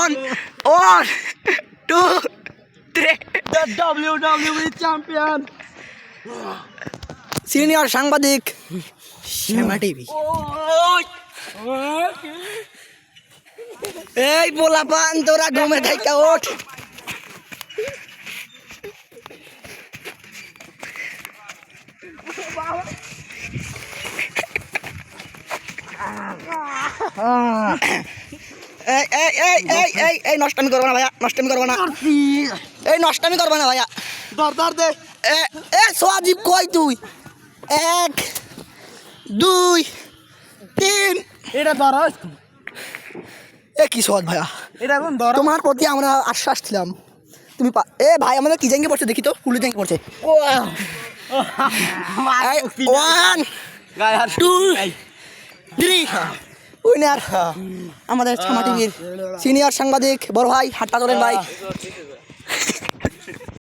1 2 3 The WWE champion. Senior সাংবাদিক শ্যামা TV. এই পোলাপান তোরা ঘুমে থেকে ওঠ। এই নষ্টামি করবো না ভাইয়া, নষ্টামি করবো না, এই নষ্টামি করবো না ভাইয়া। দর দে। সোয়াজিব কই তুই? 1 2 3। এটা ধর। কি সোয়াদ ভাইয়া, এটা এখন ধর। তোমার প্রতি আমরা আশ্বাস ছিলাম তুমি ভাই আমাদের কি জাঙ্গি পড়ছে দেখি তো, কুলি জাঙ্গি পড়ছে। 1 2 3 উইনার আমাদের শ্যামা টিভির সিনিয়র সাংবাদিক বড় ভাই। হাতটা তোলেন ভাই।